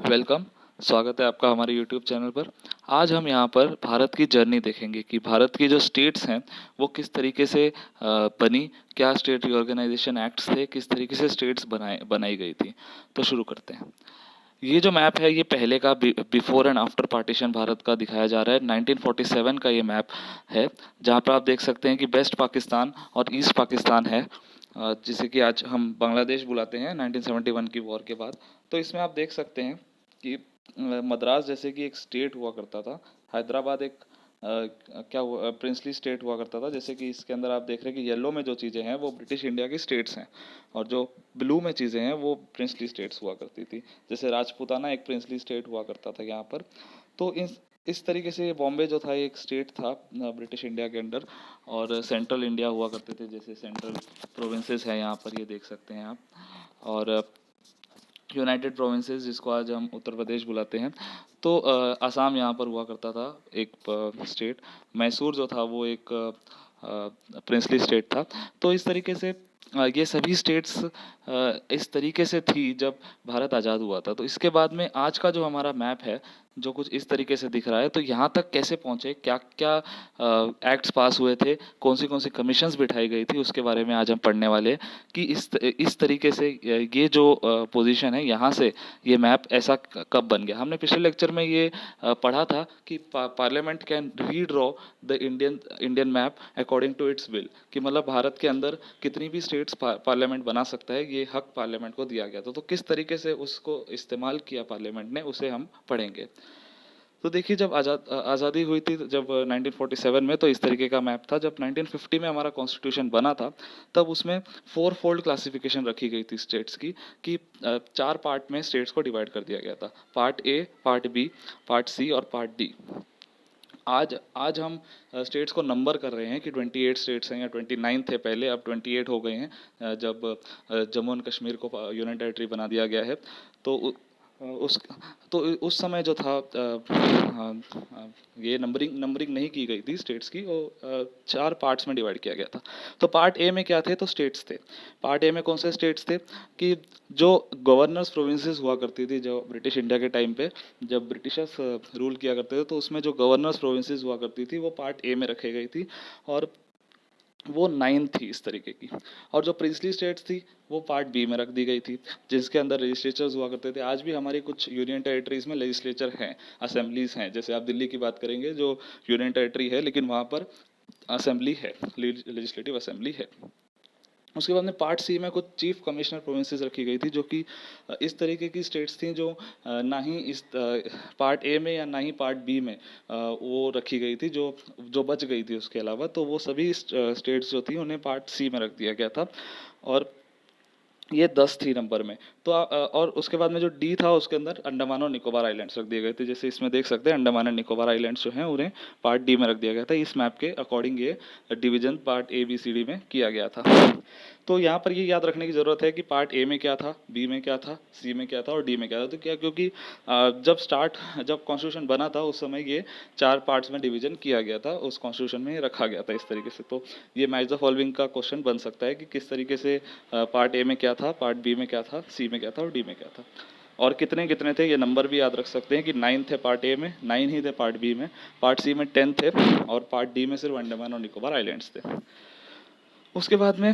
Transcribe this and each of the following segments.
Welcome. स्वागत है आपका हमारे यूट्यूब चैनल पर। आज हम यहाँ पर भारत की जर्नी देखेंगे कि भारत की जो स्टेट्स हैं वो किस तरीके से बनी, क्या स्टेट रिऑर्गेनाइजेशन एक्ट्स थे, किस तरीके से स्टेट्स बनाई गई थी। तो शुरू करते हैं। ये जो मैप है ये पहले का before and after partition Bharat का दिखाया जा रहा है। 1947 का ये मैप है, जहाँ पर आप देख सकते हैं कि वेस्ट पाकिस्तान और ईस्ट पाकिस्तान है, जिसे कि आज हम बांग्लादेश बुलाते हैं 1971 की वॉर के बाद। तो इसमें आप देख सकते हैं कि मद्रास जैसे कि एक स्टेट हुआ करता था, हैदराबाद एक क्या हुआ, प्रिंसली स्टेट हुआ करता था। जैसे कि इसके अंदर आप देख रहे हैं कि येलो में जो चीज़ें हैं वो ब्रिटिश इंडिया की स्टेट्स हैं, और जो ब्लू में चीज़ें हैं वो प्रिंसली स्टेट्स हुआ करती थी। जैसे राजपूताना एक प्रिंसली स्टेट हुआ करता था यहाँ पर। तो इस तरीके से बॉम्बे जो था ये एक स्टेट था ब्रिटिश इंडिया के अंडर, और सेंट्रल इंडिया हुआ करते थे। जैसे सेंट्रल प्रोविंसेस है यहाँ पर, ये देख सकते हैं आप। और यूनाइटेड प्रोविंसेस जिसको आज हम उत्तर प्रदेश बुलाते हैं। तो असम यहाँ पर हुआ करता था एक स्टेट। मैसूर जो था वो एक प्रिंसली स्टेट था। तो इस तरीके से ये सभी स्टेट्स इस तरीके से थी जब भारत आज़ाद हुआ था। तो इसके बाद में आज का जो हमारा मैप है जो कुछ इस तरीके से दिख रहा है, तो यहाँ तक कैसे पहुँचे, क्या क्या एक्ट्स पास हुए थे, कौन सी कमीशंस बिठाई गई थी, उसके बारे में आज हम पढ़ने वाले हैं कि इस तरीके से ये जो पोजीशन है यहाँ से ये मैप ऐसा कब बन गया। हमने पिछले लेक्चर में ये पढ़ा था कि parliament can redraw the Indian map according to its will, कि मतलब भारत के अंदर कितनी भी स्टेट्स पार्लियामेंट बना सकता है, ये हक पार्लियामेंट को दिया गया था। तो किस तरीके से उसको इस्तेमाल किया पार्लियामेंट ने, उसे हम पढ़ेंगे। तो देखिए, जब आज़ादी हुई थी जब 1947 में, तो इस तरीके का मैप था। जब 1950 में हमारा कॉन्स्टिट्यूशन बना था तब उसमें फोर फोल्ड क्लासिफिकेशन रखी गई थी स्टेट्स की, कि चार पार्ट में स्टेट्स को डिवाइड कर दिया गया था। Part A, part B, part C और पार्ट डी। आज आज हम स्टेट्स को नंबर कर रहे हैं कि 28 स्टेट्स हैं या 29 थे पहले, अब 28 हो गए हैं जब जम्मू एंड कश्मीर को यूनियन टेरिटरी बना दिया गया है। तो उस तो उस समय जो था ये नंबरिंग नहीं की गई थी स्टेट्स की, वो चार पार्ट्स में डिवाइड किया गया था। तो पार्ट ए में क्या थे, तो स्टेट्स थे। पार्ट ए में कौन से स्टेट्स थे कि जो गवर्नर्स प्रोविंसेस हुआ करती थी जो ब्रिटिश इंडिया के टाइम पे, जब ब्रिटिशर्स रूल किया करते थे, तो उसमें जो गवर्नर्स प्रोविंसेस हुआ करती थी वो पार्ट ए में रखे गई थी, और वो 9 थी इस तरीके की। और जो प्रिंसली स्टेट्स थी वो पार्ट बी में रख दी गई थी, जिसके अंदर लेजिस्लेचर्स हुआ करते थे। आज भी हमारी कुछ यूनियन टेरिटरीज में लेजिस्लेचर हैं, असेंबलीज हैं। जैसे आप दिल्ली की बात करेंगे जो यूनियन टेरिटरी है, लेकिन वहाँ पर असेंबली है, लेजिस्लेटिव असेंबली है। उसके बाद में पार्ट सी में कुछ चीफ कमिश्नर प्रोविंसेस रखी गई थी, जो कि इस तरीके की स्टेट्स थी जो ना ही इस पार्ट ए में या ना ही पार्ट बी में वो रखी गई थी, जो जो बच गई थी उसके अलावा। तो वो सभी स्टेट्स जो थी उन्हें पार्ट सी में रख दिया गया था, और ये 10 थी नंबर में। तो और उसके बाद में जो डी था उसके अंदर अंडमान और निकोबार आइलैंड्स रख दिए गए थे। जैसे इसमें देख सकते हैं अंडमान एंड निकोबार आइलैंड्स जो हैं उन्हें पार्ट डी में रख दिया गया था। इस मैप के अकॉर्डिंग ये division part A B C D में किया गया था। तो यहाँ पर ये याद रखने की ज़रूरत है कि पार्ट ए में क्या था, बी में क्या था, सी में क्या था और डी में क्या था। तो क्या, क्योंकि जब कॉन्स्टिट्यूशन बना था उस समय ये चार पार्ट्स में डिवीजन किया गया था, उस कॉन्स्टिट्यूशन में रखा गया था इस तरीके से। तो ये मैच द फॉलोइंग का क्वेश्चन बन सकता है कि किस तरीके से पार्ट ए में क्या था, पार्ट बी में क्या था, सी में क्या था और डी में क्या था, और कितने कितने थे। ये नंबर भी याद रख सकते हैं कि 9 थे पार्ट ए में, 9 ही थे पार्ट बी में, पार्ट सी में 10 थे, और पार्ट डी में सिर्फ अंडमान और निकोबार आइलैंड्स थे। उसके बाद में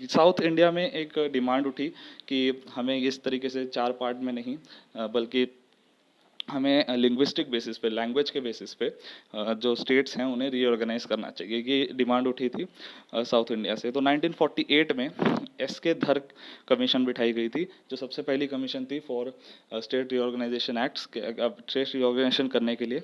साउथ इंडिया में एक डिमांड उठी कि हमें इस तरीके से चार पार्ट में नहीं, बल्कि हमें लिंग्विस्टिक बेसिस पे, लैंग्वेज के बेसिस पे जो स्टेट्स हैं उन्हें रीऑर्गेनाइज करना चाहिए। ये डिमांड उठी थी साउथ इंडिया से। तो 1948 में एस के धर कमीशन बिठाई गई थी, जो सबसे पहली कमीशन थी for state reorganisation acts, state reorganisation करने के लिए।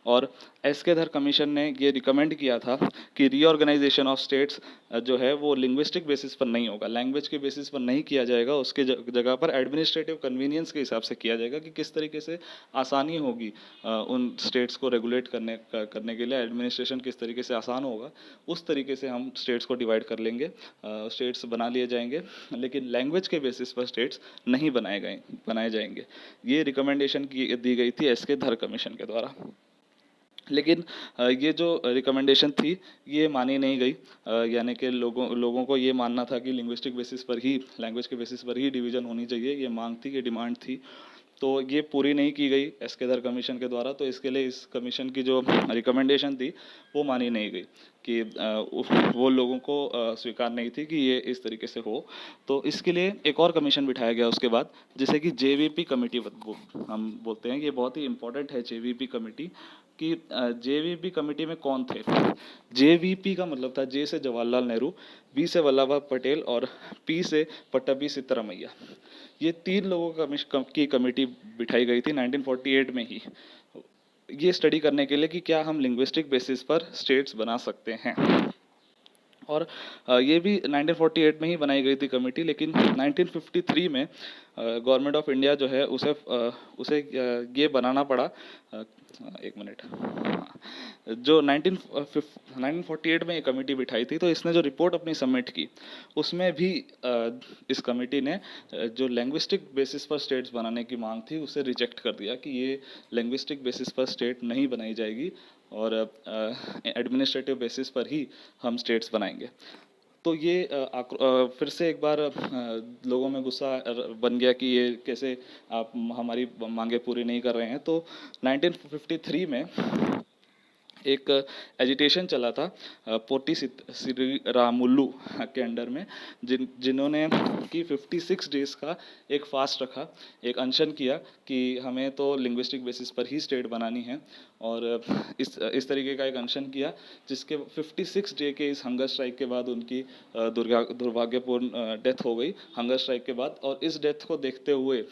और एस के धर कमीशन ने ये रिकमेंड किया था कि रीऑर्गेनाइजेशन ऑफ स्टेट्स जो है वो लिंग्विस्टिक बेसिस पर नहीं होगा, लैंग्वेज के बेसिस पर नहीं किया जाएगा। उसके जगह पर एडमिनिस्ट्रेटिव कन्वीनियंस के हिसाब से किया जाएगा, कि किस तरीके से आसानी होगी उन स्टेट्स को रेगुलेट करने के लिए, एडमिनिस्ट्रेशन किस तरीके से आसान होगा, उस तरीके से हम स्टेट्स को डिवाइड कर लेंगे, स्टेट्स बना लिए जाएंगे, लेकिन लैंग्वेज के बेसिस पर स्टेट्स नहीं बनाए जाएंगे। ये रिकमेंडेशन दी गई थी एस के धर कमीशन के द्वारा। लेकिन ये जो रिकमेंडेशन थी ये मानी नहीं गई, यानी कि लोगों को ये मानना था कि लिंग्विस्टिक बेसिस पर ही, लैंग्वेज के बेसिस पर ही डिवीज़न होनी चाहिए। ये मांग थी, ये डिमांड थी। तो ये पूरी नहीं की गई एस केदार कमीशन के द्वारा, तो इसके लिए इस कमीशन की जो रिकमेंडेशन थी वो मानी नहीं गई कि वो लोगों को स्वीकार नहीं थी कि ये इस तरीके से हो। तो इसके लिए एक और कमीशन बिठाया गया उसके बाद, जिसे कि जेवीपी कमेटी हम बोलते हैं। ये बहुत ही इंपॉर्टेंट है जेवीपी कमेटी कि जेवीपी कमेटी में कौन थे। जेवीपी का मतलब था जे से जवाहरलाल नेहरू, वी से वल्लभ भाई पटेल और पी से पट्टाभी सिद्धरामैया। ये 3 लोगों की कमेटी बिठाई गई थी 1948 में ही, ये स्टडी करने के लिए कि क्या हम लिंग्विस्टिक बेसिस पर स्टेट्स बना सकते हैं। और ये भी 1948 में ही बनाई गई थी कमेटी, लेकिन 1953 में गवर्नमेंट ऑफ इंडिया जो है उसे ये बनाना पड़ा। एक मिनट, हाँ, जो 1948 में ये कमेटी बिठाई थी, तो इसने जो रिपोर्ट अपनी सबमिट की उसमें भी इस कमेटी ने जो लैंग्विस्टिक बेसिस पर स्टेट्स बनाने की मांग थी उसे रिजेक्ट कर दिया कि ये लैंग्विस्टिक बेसिस पर स्टेट नहीं बनाई जाएगी और एडमिनिस्ट्रेटिव बेसिस पर ही हम स्टेट्स बनाएंगे। तो ये फिर से एक बार लोगों में गुस्सा बन गया कि ये कैसे आप हमारी मांगे पूरी नहीं कर रहे हैं। तो 1953 में एक एजिटेशन चला था पोटी श्रीरामुलु के अंडर में, जिन्होंने कि 56 डेज का एक फास्ट रखा, एक अनशन किया कि हमें तो लिंग्विस्टिक बेसिस पर ही स्टेट बनानी है। और इस तरीके का एक अनशन किया, जिसके 56 डे के इस हंगर स्ट्राइक के बाद उनकी दुर्भाग्यपूर्ण डेथ हो गई हंगर स्ट्राइक के बाद। और इस डेथ को देखते हुए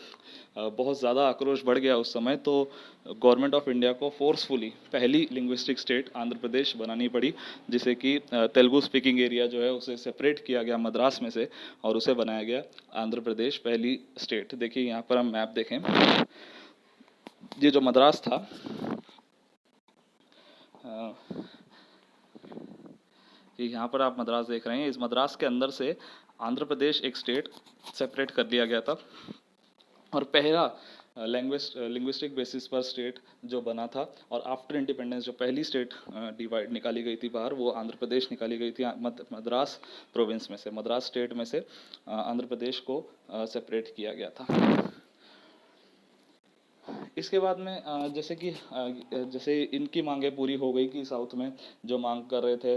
बहुत ज़्यादा आक्रोश बढ़ गया उस समय, तो गवर्नमेंट ऑफ इंडिया को फोर्सफुली पहली लिंग्विस्टिक स्टेट आंध्र प्रदेश बनानी पड़ी, जिसे कि तेलुगु स्पीकिंग एरिया जो है उसे सेपरेट किया गया मद्रास में से और उसे बनाया गया आंध्र प्रदेश पहली स्टेट। देखिए यहाँ पर हम मैप देखें, ये जो मद्रास था, ये यहाँ पर आप मद्रास देख रहे हैं, इस मद्रास के अंदर से आंध्र प्रदेश एक स्टेट सेपरेट कर लिया गया था। और पहला लिंग्विस्टिक बेसिस पर स्टेट जो बना था, और आफ्टर इंडिपेंडेंस जो पहली स्टेट डिवाइड निकाली गई थी बाहर, वो आंध्र प्रदेश निकाली गई थी मद्रास प्रोविंस में से, मद्रास स्टेट में से आंध्र प्रदेश को सेपरेट किया गया था। इसके बाद में जैसे इनकी मांगे पूरी हो गई कि साउथ में जो मांग कर रहे थे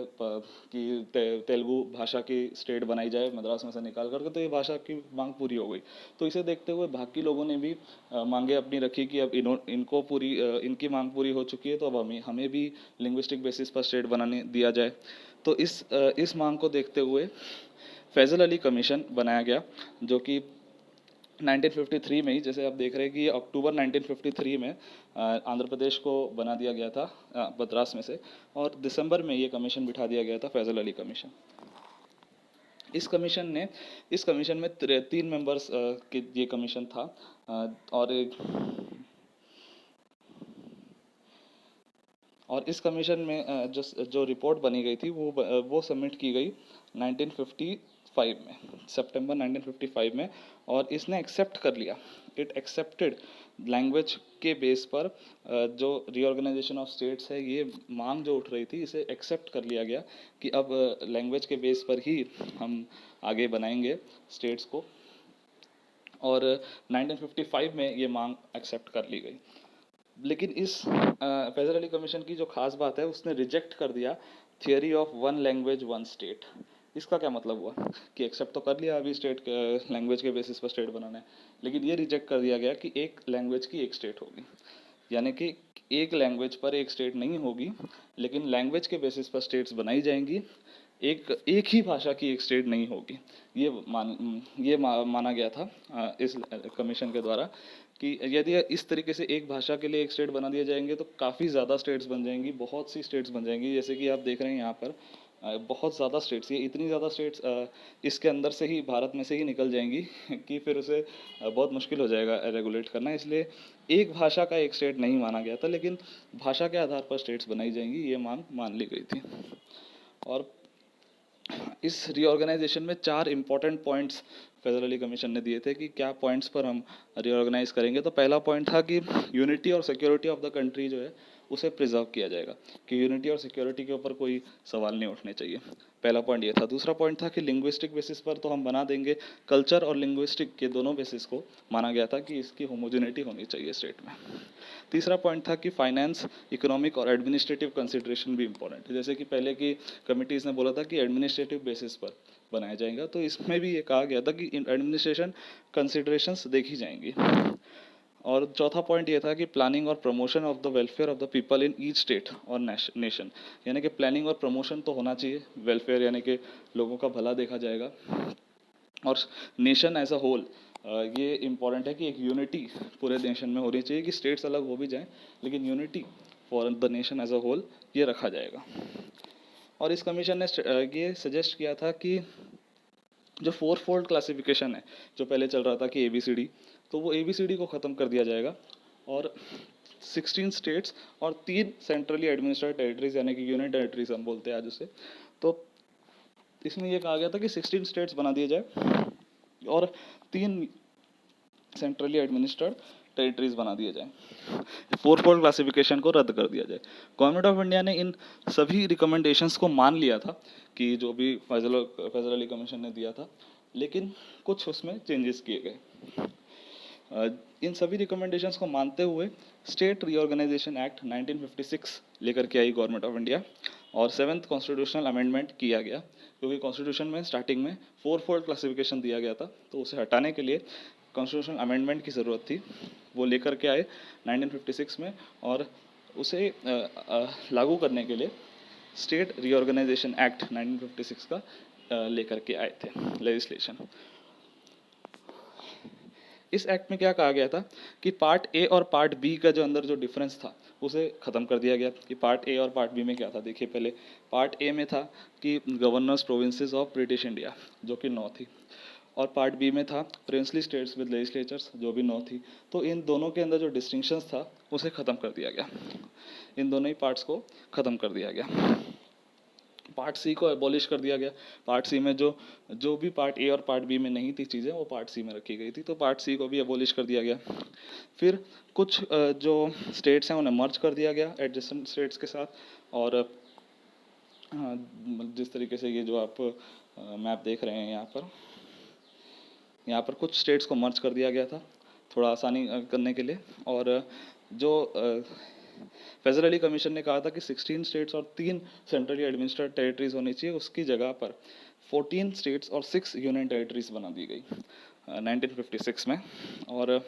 कि तेलुगु भाषा की स्टेट बनाई जाए मद्रास में से निकाल करके, तो ये भाषा की मांग पूरी हो गई। तो इसे देखते हुए बाकी लोगों ने भी मांगे अपनी रखी कि अब इनकी मांग पूरी हो चुकी है, तो अब हमें भी लिंग्विस्टिक बेसिस पर स्टेट बनाने दिया जाए। तो इस मांग को देखते हुए फैजल अली कमीशन बनाया गया, जो कि 1953 में ही, जैसे आप देख रहे हैं कि अक्टूबर 1953 में आंध्र प्रदेश को बना दिया गया था मद्रास में से, और दिसंबर में ये कमीशन बिठा दिया गया था, फैजल अली कमीशन। इस कमीशन में 3 मेंबर्स के ये कमीशन था। और इस कमीशन में जो रिपोर्ट बनी गई थी वो सबमिट की गई 1955 में, सितंबर 1955 में, और इसने एक्सेप्ट कर लिया, इट एक्सेप्टेड लैंग्वेज के बेस पर जो रीऑर्गेनाइजेशन ऑफ स्टेट्स है, ये मांग जो उठ रही थी, इसे एक्सेप्ट कर लिया गया कि अब लैंग्वेज के बेस पर ही हम आगे बनाएंगे स्टेट्स को। और 1955 में ये मांग एक्सेप्ट कर ली गई। लेकिन इस फैजल अली कमीशन की जो खास बात है, उसने रिजेक्ट कर दिया theory of one language one state. इसका क्या मतलब हुआ कि एक्सेप्ट तो कर लिया अभी स्टेट लैंग्वेज के बेसिस पर स्टेट बनाना है, लेकिन ये रिजेक्ट कर दिया गया कि एक लैंग्वेज की एक स्टेट होगी, यानी कि एक लैंग्वेज पर एक स्टेट नहीं होगी, लेकिन लैंग्वेज के बेसिस पर स्टेट्स बनाई जाएंगी, एक ही भाषा की एक स्टेट नहीं होगी। ये माना गया था इस कमीशन के द्वारा कि यदि इस तरीके से एक भाषा के लिए एक स्टेट बना दिए जाएंगे तो काफ़ी ज़्यादा स्टेट्स बन जाएंगी, बहुत सी स्टेट्स बन जाएंगी। जैसे कि आप देख रहे हैं यहाँ पर बहुत ज़्यादा स्टेट्स, ये इतनी ज़्यादा स्टेट्स इसके अंदर से ही, भारत में से ही निकल जाएंगी कि फिर उसे बहुत मुश्किल हो जाएगा रेगुलेट करना। इसलिए एक भाषा का एक स्टेट नहीं माना गया था, लेकिन भाषा के आधार पर स्टेट्स बनाई जाएंगी, ये मान ली गई थी। और इस रीऑर्गेनाइजेशन में 4 important points Fazal Ali commission ने दिए थे कि क्या पॉइंट्स पर हम रीऑर्गेनाइज करेंगे। तो पहला पॉइंट था कि यूनिटी और सिक्योरिटी ऑफ द कंट्री जो है उसे प्रिजर्व किया जाएगा कि यूनिटी और सिक्योरिटी के ऊपर कोई सवाल नहीं उठने चाहिए। पहला पॉइंट ये था। दूसरा पॉइंट था कि लिंग्विस्टिक बेसिस पर तो हम बना देंगे, कल्चर और लिंग्विस्टिक के दोनों बेसिस को माना गया था कि इसकी होमोजेनिटी होनी चाहिए स्टेट में। तीसरा पॉइंट था कि फाइनेंस, इकोनॉमिक और एडमिनिस्ट्रेटिव कंसिडरेशन भी इंपॉर्टेंट है। जैसे कि पहले की कमिटीज़ ने बोला था कि एडमिनिस्ट्रेटिव बेसिस पर बनाया जाएगा, तो इसमें भी ये कहा गया था कि एडमिनिस्ट्रेशन कंसिडरेशंस देखी जाएंगी। और चौथा पॉइंट ये था कि प्लानिंग और promotion of the welfare of the people in each state और नेशन, यानी कि प्लानिंग और प्रमोशन तो होना चाहिए, वेलफेयर यानी कि लोगों का भला देखा जाएगा, और नेशन एज अ होल ये इम्पॉर्टेंट है कि एक यूनिटी पूरे नेशन में होनी चाहिए, कि स्टेट्स अलग हो भी जाएं लेकिन unity for the nation as a whole ये रखा जाएगा। और इस कमीशन ने ये सजेस्ट किया था कि जो 4-फोल्ड क्लासिफिकेशन है जो पहले चल रहा था कि ABCD, तो वो ABCD को ख़त्म कर दिया जाएगा और 16 स्टेट्स और 3 सेंट्रली एडमिनिस्ट्रेटेड टेरिटरीज यानी कि यूनियन टेरिटरीज हम बोलते हैं आज उसे, तो इसमें यह कहा गया था कि 16 स्टेट्स बना दिए जाए और 3 सेंट्रली एडमिनिस्ट्रेड टेरिटरीज बना दिए जाए, 4-फोल्ड क्लासिफिकेशन को रद्द कर दिया जाए। गवर्नमेंट ऑफ इंडिया ने इन सभी रिकमेंडेशंस को मान लिया था कि जो भी फैजल अली कमीशन ने दिया था, लेकिन कुछ उसमें चेंजेस किए गए। इन सभी रिकमेंडेशंस को मानते हुए स्टेट रीऑर्गेनाइजेशन एक्ट 1956 लेकर के आई गवर्नमेंट ऑफ इंडिया और 7th कॉन्स्टिट्यूशनल अमेंडमेंट किया गया, क्योंकि कॉन्स्टिट्यूशन में स्टार्टिंग में 4-फोल्ड क्लासिफिकेशन दिया गया था, तो उसे हटाने के लिए कॉन्स्टिट्यूशनल अमेंडमेंट की ज़रूरत थी। वो लेकर के आए 1956 में और उसे लागू करने के लिए स्टेट रीऑर्गेनाइजेशन एक्ट 1956 का लेकर के आए थे लेजिस्लेशन। इस एक्ट में क्या कहा गया था कि पार्ट ए और पार्ट बी का जो अंदर जो डिफरेंस था उसे ख़त्म कर दिया गया। कि पार्ट ए और पार्ट बी में क्या था, देखिए पहले पार्ट ए में था कि governors provinces of British India जो कि 9 थी, और पार्ट बी में था प्रिंसली स्टेट्स विद लेजिस्लेचर्स जो भी 9 थी। तो इन दोनों के अंदर जो डिस्टिंक्शंस था उसे ख़त्म कर दिया गया, इन दोनों ही पार्ट्स को ख़त्म कर दिया गया। पार्ट सी को एबॉलिश कर दिया गया। पार्ट सी में जो भी पार्ट ए और पार्ट बी में नहीं थी चीज़ें वो पार्ट सी में रखी गई थी, तो पार्ट सी को भी एबॉलिश कर दिया गया। फिर कुछ जो स्टेट्स हैं उन्हें मर्ज कर दिया गया एडजेसेंट स्टेट्स के साथ, और जिस तरीके से ये जो आप मैप देख रहे हैं यहाँ पर कुछ स्टेट्स को मर्ज कर दिया गया था थोड़ा आसानी करने के लिए। और जो फैजल अली कमीशन ने कहा था कि 16 स्टेट्स और 3 सेंट्रली एडमिनिस्ट्रेटेड टेरिटरीज होनी चाहिए, उसकी जगह पर 14 स्टेट्स और 6 यूनियन टेरिटरीज बना दी गई 1956 में। और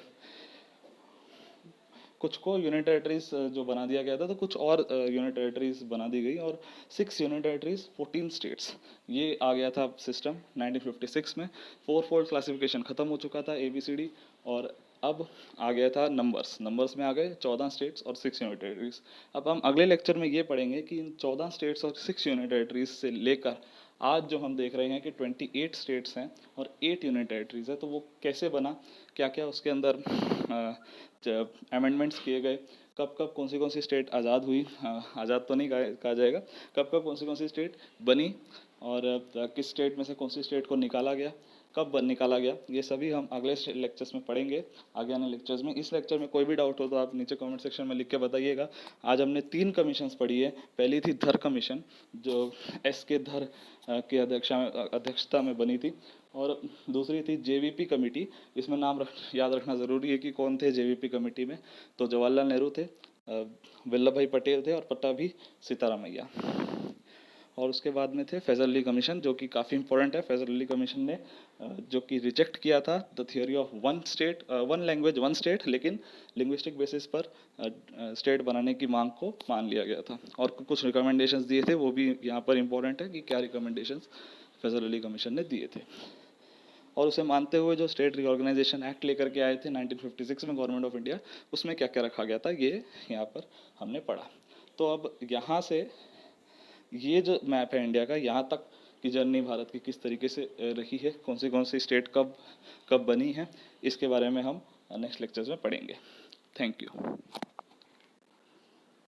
कुछ को यूनियन टेरिटरीज जो बना दिया गया था, तो कुछ और यूनियन टेरिटरीज बना दी गई, और 6 यूनियन टेरिटरीज 14 स्टेट्स ये आ गया था सिस्टम 1956 में। 4-फोल्ड क्लासिफिकेशन ख़त्म हो चुका था ABCD, और अब आ गया था नंबर्स में आ गए 14 स्टेट्स और 6 यूनियन टेरिटरीज। अब हम अगले लेक्चर में ये पढ़ेंगे कि इन 14 स्टेट्स और 6 यूनियन टेरिटरीज से लेकर आज जो हम देख रहे हैं कि 28 स्टेट्स हैं और 8 यूनियन टेरिटरीज है, तो वो कैसे बना, क्या क्या उसके अंदर अमेंडमेंट्स किए गए, कब कब कौन सी स्टेट आज़ाद हुई, आज़ाद तो नहीं कहा जाएगा, कब कब कौन सी स्टेट बनी, और किस स्टेट में से कौन सी स्टेट को निकाला गया, कब निकाला गया, ये सभी हम अगले लेक्चर्स में पढ़ेंगे, आगे आने लेक्चर्स में। इस लेक्चर में कोई भी डाउट हो तो आप नीचे कमेंट सेक्शन में लिख के बताइएगा। आज हमने 3 कमीशंस पढ़ी है। पहली थी धर कमीशन जो SK धर की अध्यक्षता में बनी थी, और दूसरी थी JVP कमेटी। इसमें नाम याद रखना ज़रूरी है कि कौन थे JVP कमेटी में, तो जवाहरलाल नेहरू थे, वल्लभ भाई पटेल थे, और पट्टाभी सीतारामैया। और उसके बाद में थे फैजल अली कमीशन जो कि काफ़ी इंपॉर्टेंट है। फैजल अली कमीशन ने जो कि रिजेक्ट किया था the theory of one language one state, लेकिन लिंग्विस्टिक बेसिस पर स्टेट बनाने की मांग को मान लिया गया था, और कुछ रिकमेंडेशंस दिए थे, वो भी यहाँ पर इंपॉर्टेंट है कि क्या रिकमेंडेशंस फैजल अली कमीशन ने दिए थे। और उसे मानते हुए जो स्टेट रीऑर्गेनाइजेशन एक्ट लेकर के आए थे 1956 में गवर्नमेंट ऑफ इंडिया, उसमें क्या क्या रखा गया था ये यहाँ पर हमने पढ़ा। तो अब यहाँ से ये जो मैप है इंडिया का, यहाँ तक की जर्नी भारत की किस तरीके से रही है, कौन सी स्टेट कब कब बनी है, इसके बारे में हम नेक्स्ट लेक्चर्स में पढ़ेंगे। Thank you.